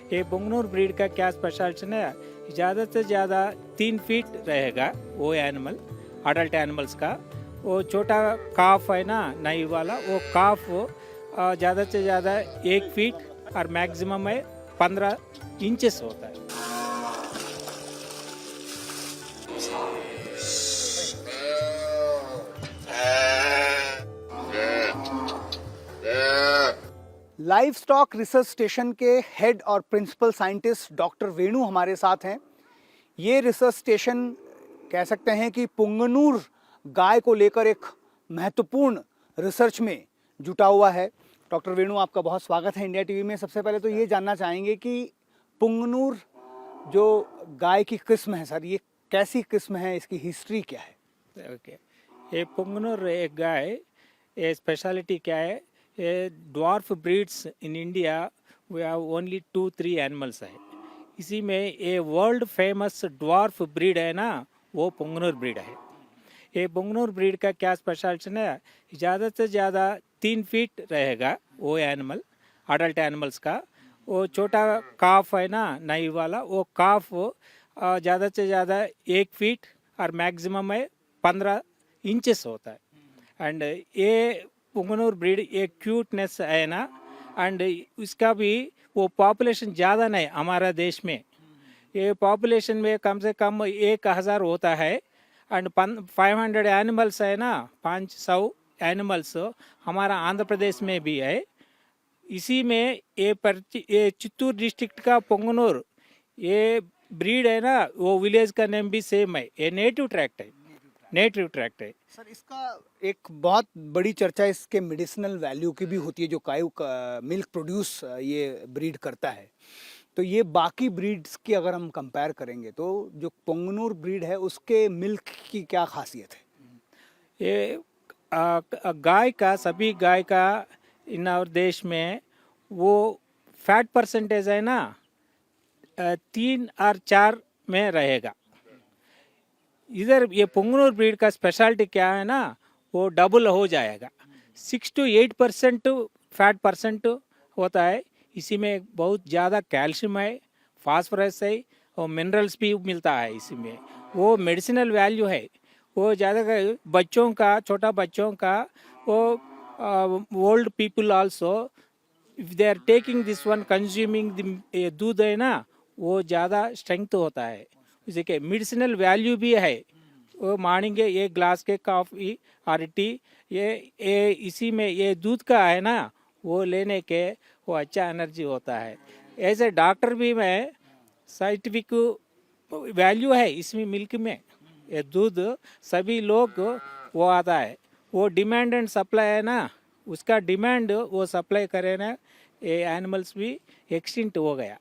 ये पुंगनूर ब्रीड का क्या स्पेशलिटी है, ज़्यादा से ज़्यादा 3 फीट रहेगा वो एनिमल, अडल्ट एनिमल्स का। वो छोटा काफ है ना नई वाला, वो काफ ज़्यादा से ज़्यादा 1 फीट और मैक्सिमम है 15 इंचेस होता है। लाइव स्टॉक रिसर्च स्टेशन के हेड और प्रिंसिपल साइंटिस्ट डॉक्टर वेणु हमारे साथ हैं। ये रिसर्च स्टेशन कह सकते हैं कि पुंगनूर गाय को लेकर एक महत्वपूर्ण रिसर्च में जुटा हुआ है। डॉक्टर वेणु, आपका बहुत स्वागत है इंडिया टीवी में। सबसे पहले तो ये जानना चाहेंगे कि पुंगनूर जो गाय की किस्म है सर, ये कैसी किस्म है, इसकी हिस्ट्री क्या है? ओके, ये पुंगनूर एक गाय, ये स्पेशलिटी क्या है, ये dwarf breeds in India we have only 2-3 animals है। इसी में ये वर्ल्ड फेमस ड्वार्फ ब्रीड है ना, वो पुंगनूर ब्रीड है। ये पुंगनूर ब्रीड का क्या स्पेशलिटी है, ज़्यादा से ज़्यादा 3 फीट रहेगा वो एनिमल, अडल्ट एनिमल्स का। वो छोटा काफ है ना नई वाला, वो काफ ज़्यादा से ज़्यादा 1 फीट और मैक्सिमम है 15 इंचेस होता है। एंड ये पुंगनूर ब्रीड एक क्यूटनेस है ना, एंड इसका भी वो पॉपुलेशन ज़्यादा नहीं हमारा देश में। ये पॉपुलेशन में कम से कम 1000 होता है, एंड 500 एनिमल्स है ना, 500 एनिमल्स हमारा आंध्र प्रदेश में भी है। इसी में ये चित्तूर डिस्ट्रिक्ट का पुंगनूर ये ब्रीड है ना, वो विलेज का नेम भी सेम है। ये नेटिव ट्रैक्ट है, नेटिव ट्रैक्ट है। सर, इसका एक बहुत बड़ी चर्चा इसके मेडिसिनल वैल्यू की भी होती है, जो कायू का मिल्क प्रोड्यूस ये ब्रीड करता है। तो ये बाकी ब्रीड्स की अगर हम कंपेयर करेंगे तो जो पुंगनूर ब्रीड है उसके मिल्क की क्या खासियत है? ये गाय का, सभी गाय का इन और देश में वो फैट परसेंटेज है ना 3 और 4 में रहेगा। इधर ये पुंगनूर ब्रीड का स्पेशलिटी क्या है ना, वो डबल हो जाएगा, 6 to 8% फैट परसेंट होता है। इसी में बहुत ज़्यादा कैल्शियम है, फास्फोरस है और मिनरल्स भी मिलता है इसी में। वो मेडिसिनल वैल्यू है। वो ज़्यादा बच्चों का, छोटा बच्चों का, वो old people also if they are taking this one consuming दूध है ना, वो ज़्यादा स्ट्रेंथ होता है। जैसे कि मेडिसिनल वैल्यू भी है। वो मॉर्निंग एक ग्लास के कॉफ़ी और टी, ये इसी में ये दूध का है ना, वो लेने के वो अच्छा एनर्जी होता है। ऐसे डॉक्टर भी में साइंटिफिक वैल्यू है इसमें, मिल्क में ये दूध सभी लोग वो आता है। वो डिमांड एंड सप्लाई है ना, उसका डिमांड वो सप्लाई करे ना, ये एनिमल्स भी एक्सटिंक्ट हो गया।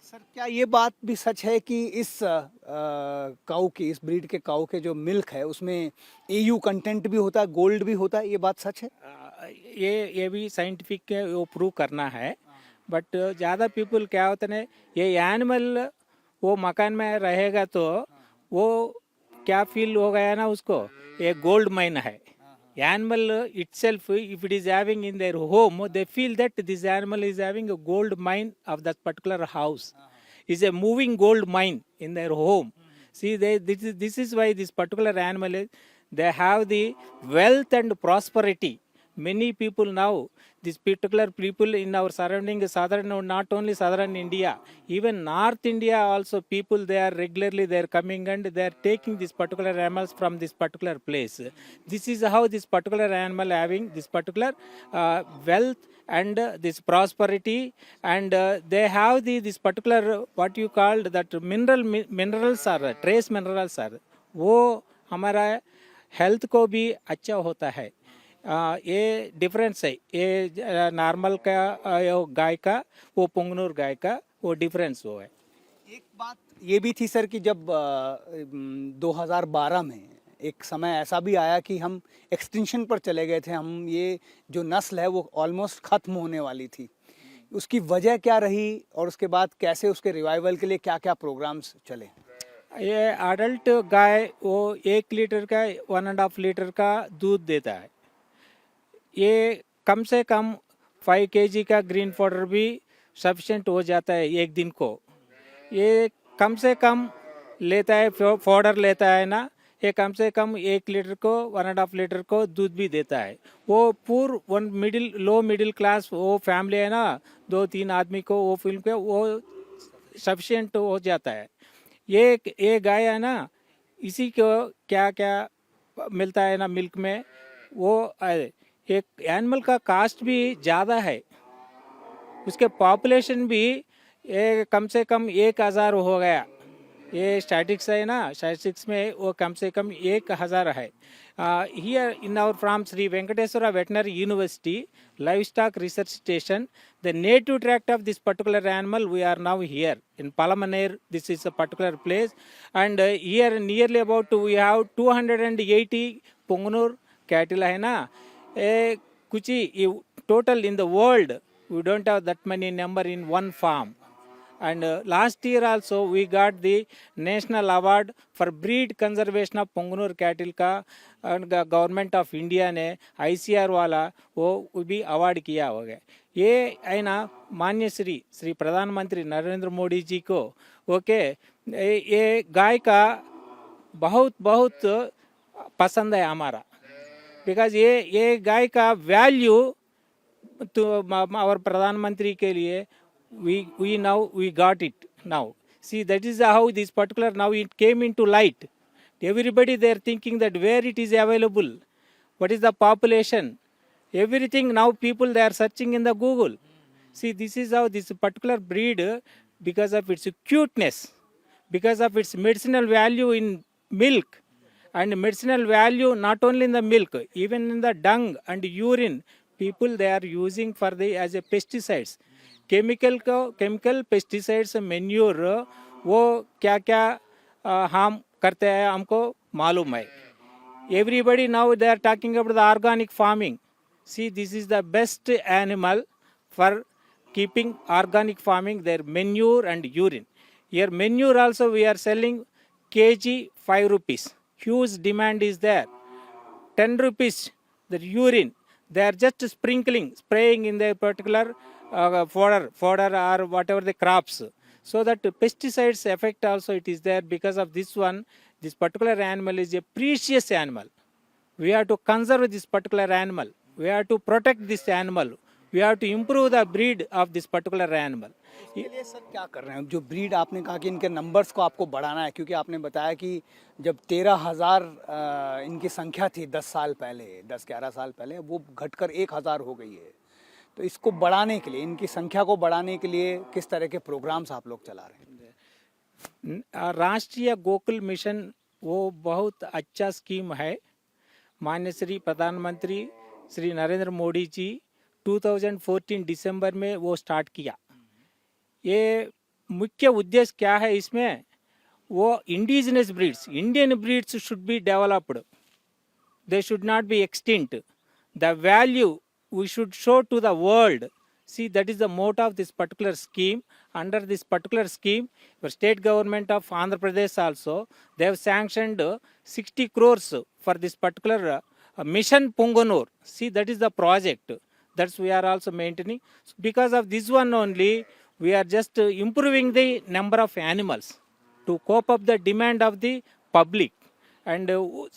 सर, क्या ये बात भी सच है कि इस काऊ की, इस ब्रीड के काऊ के जो मिल्क है उसमें एयू कंटेंट भी होता है, गोल्ड भी होता है, ये बात सच है? ये भी साइंटिफिक वो प्रूव करना है। बट ज़्यादा पीपल क्या होते हैं, ये एनिमल वो मकान में रहेगा तो वो क्या फील हो गया ना उसको, ये गोल्ड माइन है। Animal itself, if it is having in their home, they feel that this animal is having a gold mine of that particular house. Is a moving gold mine in their home. See, this is why this particular animal is, they have the wealth and prosperity. Many people now, these particular people in our surrounding southern, not only southern India, even North India also, people they are regularly they are coming and they are taking this particular animals from this particular place. This is how this particular animal having this particular wealth and this prosperity, and they have this particular what you called that minerals are trace minerals are, वो हमारा health को भी अच्छा होता है। ये difference है, ये नॉर्मल का गाय का, वो पुंगनूर गाय का वो डिफरेंस वो है। एक बात ये भी थी सर कि जब 2012 में एक समय ऐसा भी आया कि हम एक्सटिंक्शन पर चले गए थे, हम ये जो नस्ल है वो ऑलमोस्ट ख़त्म होने वाली थी। उसकी वजह क्या रही और उसके बाद कैसे उसके रिवाइवल के लिए क्या क्या प्रोग्राम्स चले? ये अडल्ट गाय वो 1 लीटर का 1.5 लीटर का दूध देता है। ये कम से कम 5 kg का ग्रीन पाउडर भी सफिशेंट हो जाता है एक दिन को। ये कम से कम लेता है, फॉडर लेता है ना, ये कम से कम 1 लीटर को 1.5 लीटर को दूध भी देता है। वो पूर वन लो मिडिल क्लास वो फैमिली है ना, 2-3 आदमी को वो फिल्म के वो सफिशिएंट हो जाता है। ये गाय है ना, इसी को क्या क्या मिलता है ना मिल्क में, वो एक एनिमल का कास्ट भी ज़्यादा है, उसके पॉपुलेशन भी कम से कम 1,000 हो गया। ये स्टैटिक्स है ना, स्टैटिक्स में वो कम से कम 1,000 है। Here in our from Shri Venkateswara veterinary university livestock research station, the native tract of this particular animal, we are now here in Palamaneer. This is a particular place, and here nearly about we have 280 Punganur cattle है ना। कुछ ही total in the world we don't have that many number in one farm. And last year also we got the national award for breed conservation of Punganur cattle का, and government of India ने ICR वाला वो भी award किया हो गया। ये है ना माननीय श्री प्रधानमंत्री नरेंद्र मोदी जी को ओके ये गाय का बहुत बहुत पसंद है हमारा, बिकॉज ये गाय का वैल्यू तो our प्रधानमंत्री के लिए we got it now. See, that is how this particular now it came into light. Everybody they are thinking that where it is available, what is the population, everything now people they are searching in the Google. See, this is how this particular breed, because of its cuteness, because of its medicinal value in milk, and medicinal value not only in the milk, even in the dung and urine, people they are using for the as a pesticides. Chemical pesticides manure वो क्या क्या harm करते हैं हमको मालूम है। Everybody now they are talking about the organic farming. See, this is the best animal for keeping organic farming, their manure and urine. Here manure also we are selling kg 5 rupees. Huge demand is there. 10 rupees the urine. They are just spraying in their particular fodder or whatever the crops. So that pesticides effect also it is there. Because of this one, this particular animal is a precious animal. We have to conserve this particular animal. We have to protect this animal. We have to improve the breed of this particular animal. इसके लिए sir क्या कर रहे हैं? जो breed आपने कहा कि इनके नंबर्स को आपको बढ़ाना है, क्योंकि आपने बताया कि जब 13,000 इनकी संख्या थी 10-11 साल पहले, वो घटकर 1,000 हो गई है। तो इसको बढ़ाने के लिए, इनकी संख्या को बढ़ाने के लिए किस तरह के प्रोग्राम्स आप लोग चला रहे हैं? राष्ट्रीय गोकुल मिशन वो बहुत अच्छा स्कीम है। माननीय श्री प्रधानमंत्री श्री नरेंद्र मोदी जी 2014 दिसंबर में वो स्टार्ट किया। ये मुख्य उद्देश्य क्या है इसमें? वो indigenous breeds, Indian breeds should be developed, they should not be extinct, the value we should show to the world. See, that is the motto of this particular scheme. Under this particular scheme, the state government of Andhra Pradesh also, they have sanctioned 60 crores for this particular mission Punganur. See, that is the project. That's we are also maintaining. So because of this one only, we are just improving the number of animals to cope up the demand of the public. And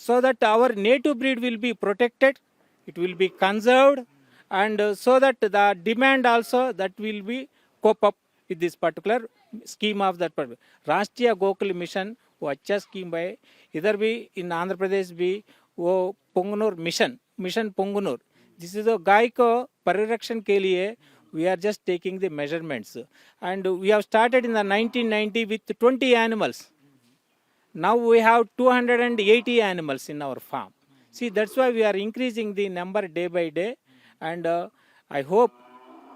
so that our native breed will be protected, it will be conserved, and so that the demand also that will be cope up with this particular scheme of that particular राष्ट्रीय Gokul mission. वो अच्छा scheme है। इधर भी इन आंध्र प्रदेश भी वो Punganur mission Punganur, जिस गाय को परिरक्षण के लिए we are just taking the measurements, and we have started in the 1990 with 20 animals. Now we have 280 animals in our farm. See, that's why we are increasing the number day by day, and I hope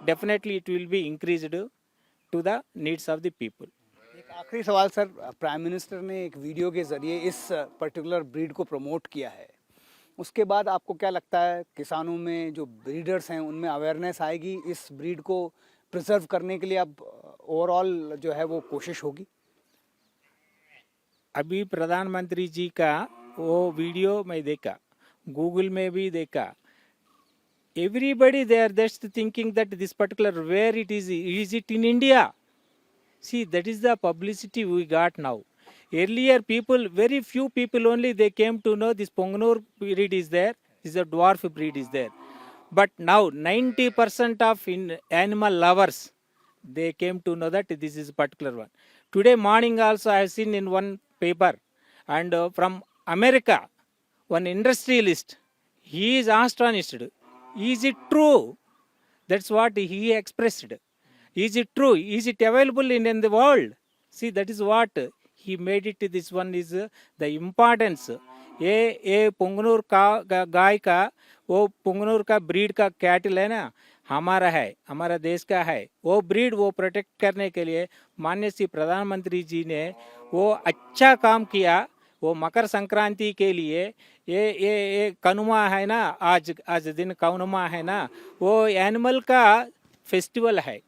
definitely it will be increased to the needs of the people. एक आखिरी सवाल sir, prime minister ने एक video के ज़रिए इस particular breed को promote किया है, उसके बाद आपको क्या लगता है किसानों में जो ब्रीडर्स हैं उनमें अवेयरनेस आएगी इस ब्रीड को प्रिजर्व करने के लिए? अब ओवरऑल जो है वो कोशिश होगी? अभी प्रधानमंत्री जी का वो वीडियो मैं देखा, गूगल में भी देखा, everybody they are just thinking that this particular where it is it in India? See, that is the publicity we got now. Earlier, people, very few people only, they came to know this Ponganur breed is there, this is a dwarf breed is there. But now, 90% of animal lovers, they came to know that this is a particular one. Today morning also, I have seen in one paper, and from America, one industrialist, he is astonished. Is it true? That's what he expressed. Is it true? Is it available in the world? See, that is what he made it. This one is the importance. ये पुंगनूर का गाय का वो पुंगनूर का breed का cattle है ना, हमारा है, हमारा देश का है. वो ब्रीड वो प्रोटेक्ट करने के लिए माननीय श्री प्रधानमंत्री जी ने वो अच्छा काम किया. वो मकर संक्रांति के लिए ये कनुमा है ना, आज दिन कनुमा है ना, वो एनिमल का फेस्टिवल है.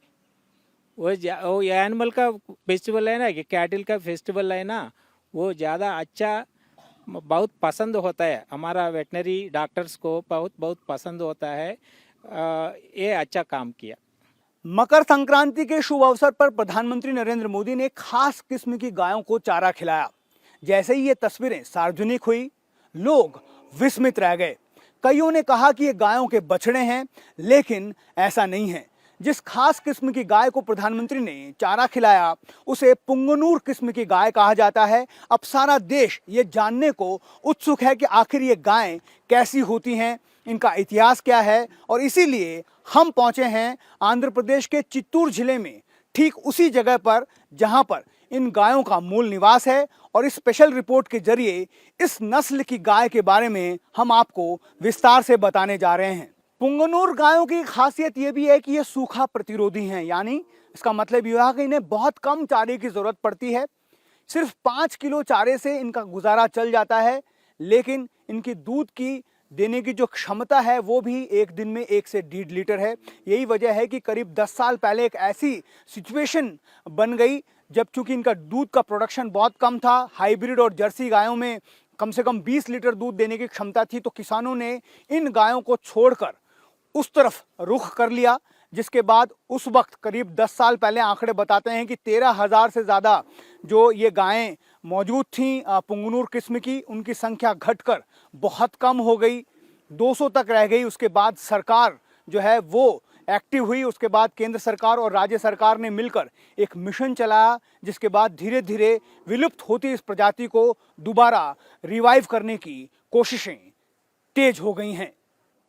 वो एनिमल का फेस्टिवल है ना, कि कैटल का फेस्टिवल है ना, वो ज़्यादा अच्छा बहुत पसंद होता है. हमारा वेटनरी डॉक्टर्स को बहुत पसंद होता है. ये अच्छा काम किया. मकर संक्रांति के शुभ अवसर पर प्रधानमंत्री नरेंद्र मोदी ने खास किस्म की गायों को चारा खिलाया. जैसे ही ये तस्वीरें सार्वजनिक हुई, लोग विस्मित रह गए. कईयों ने कहा कि ये गायों के बछड़े हैं, लेकिन ऐसा नहीं है. जिस खास किस्म की गाय को प्रधानमंत्री ने चारा खिलाया, उसे पुंगनूर किस्म की गाय कहा जाता है. अब सारा देश ये जानने को उत्सुक है कि आखिर ये गायें कैसी होती हैं, इनका इतिहास क्या है. और इसीलिए हम पहुंचे हैं आंध्र प्रदेश के चित्तूर जिले में, ठीक उसी जगह पर जहां पर इन गायों का मूल निवास है. और इस स्पेशल रिपोर्ट के जरिए इस नस्ल की गाय के बारे में हम आपको विस्तार से बताने जा रहे हैं. पुंगनूर गायों की खासियत ये भी है कि ये सूखा प्रतिरोधी हैं, यानी इसका मतलब यह है कि इन्हें बहुत कम चारे की जरूरत पड़ती है. सिर्फ 5 किलो चारे से इनका गुजारा चल जाता है. लेकिन इनकी दूध की देने की जो क्षमता है वो भी एक दिन में 1 से 1.5 लीटर है. यही वजह है कि करीब 10 साल पहले एक ऐसी सिचुएशन बन गई जब चूंकि इनका दूध का प्रोडक्शन बहुत कम था, हाइब्रिड और जर्सी गायों में कम से कम 20 लीटर दूध देने की क्षमता थी, तो किसानों ने इन गायों को छोड़कर उस तरफ रुख कर लिया. जिसके बाद उस वक्त करीब 10 साल पहले आंकड़े बताते हैं कि 13,000 से ज़्यादा जो ये गायें मौजूद थीं पुंगनूर किस्म की, उनकी संख्या घटकर बहुत कम हो गई, 200 तक रह गई. उसके बाद सरकार जो है वो एक्टिव हुई. उसके बाद केंद्र सरकार और राज्य सरकार ने मिलकर एक मिशन चलाया, जिसके बाद धीरे धीरे विलुप्त होती इस प्रजाति को दोबारा रिवाइव करने की कोशिशें तेज हो गई हैं.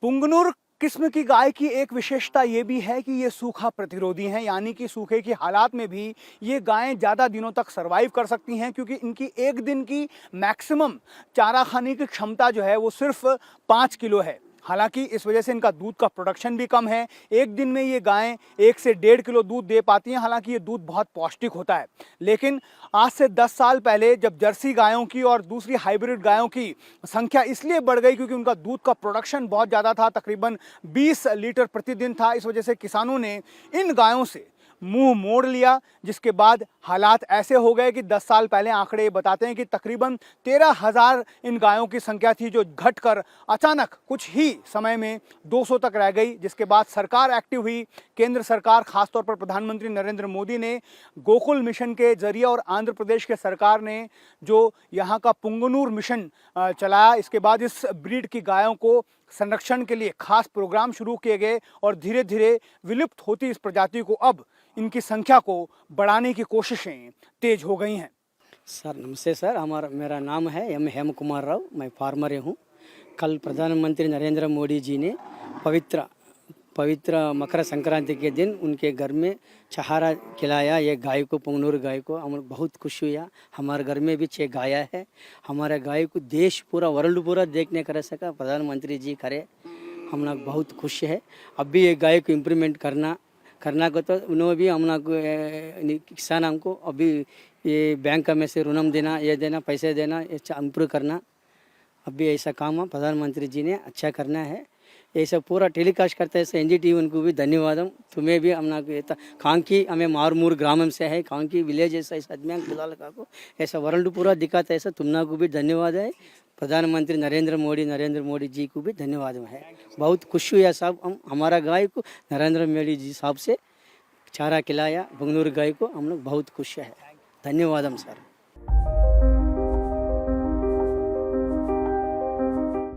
पुंगनूर किस्म की गाय की एक विशेषता ये भी है कि ये सूखा प्रतिरोधी हैं, यानी कि सूखे की हालात में भी ये गायें ज़्यादा दिनों तक सरवाइव कर सकती हैं, क्योंकि इनकी एक दिन की मैक्सिमम चारा खाने की क्षमता जो है वो सिर्फ 5 किलो है. हालांकि इस वजह से इनका दूध का प्रोडक्शन भी कम है. एक दिन में ये गायें 1 से 1.5 किलो दूध दे पाती हैं. हालांकि ये दूध बहुत पौष्टिक होता है. लेकिन आज से 10 साल पहले जब जर्सी गायों की और दूसरी हाइब्रिड गायों की संख्या इसलिए बढ़ गई क्योंकि उनका दूध का प्रोडक्शन बहुत ज़्यादा था, तकरीबन 20 लीटर प्रतिदिन था. इस वजह से किसानों ने इन गायों से मुंह मोड़ लिया, जिसके बाद हालात ऐसे हो गए कि 10 साल पहले आंकड़े बताते हैं कि तकरीबन 13,000 इन गायों की संख्या थी, जो घटकर अचानक कुछ ही समय में 200 तक रह गई. जिसके बाद सरकार एक्टिव हुई. केंद्र सरकार, खासतौर पर प्रधानमंत्री नरेंद्र मोदी ने गोकुल मिशन के जरिए और आंध्र प्रदेश के सरकार ने जो यहाँ का पुंगनूर मिशन चलाया, इसके बाद इस ब्रीड की गायों को संरक्षण के लिए खास प्रोग्राम शुरू किए गए और धीरे धीरे विलुप्त होती इस प्रजाति को अब इनकी संख्या को बढ़ाने की कोशिशें तेज हो गई हैं. सर नमस्ते सर, मेरा नाम है हेम कुमार राव, मैं फार्मर हूँ. कल प्रधानमंत्री नरेंद्र मोदी जी ने पवित्र मकर संक्रांति के दिन उनके घर में चारा खिलाया ये गाय को, पुंगनूर गाय को. हम बहुत खुश हुआ. हमारे घर में भी 6 गाय है. हमारे गाय को देश पूरा वर्ल्ड पूरा देखने कर सका प्रधानमंत्री जी करे. हम लोग बहुत खुश है. अब भी ये गाय को इम्प्रूवमेंट करना को तो उन्होंने भी हम लोग किसान हमको अभी ये बैंक में से ऋणम देना, ये देना, पैसे देना, ये इम्प्रूव करना, अभी ऐसा काम प्रधानमंत्री जी ने अच्छा करना है. ऐसा पूरा टेलीकास्ट करते हैं एनडीटीवी, उनको भी धन्यवाद. तुम्हें भी हम लोग कांकी हमें मारमूर ग्राम से है, कांकी विलेज ऐसा आदमी फिलहाल को ऐसा वर्ल्ड पूरा दिखाता है. ऐसा तुम लोग को भी धन्यवाद है. प्रधानमंत्री नरेंद्र मोदी जी को भी धन्यवाद है। बहुत खुश हुआ साहब, हम हमारा गाय को नरेंद्र मोदी जी साहब से चारा खिलाया, बंगनूर गाय को हम लोग बहुत खुश है। धन्यवाद सर।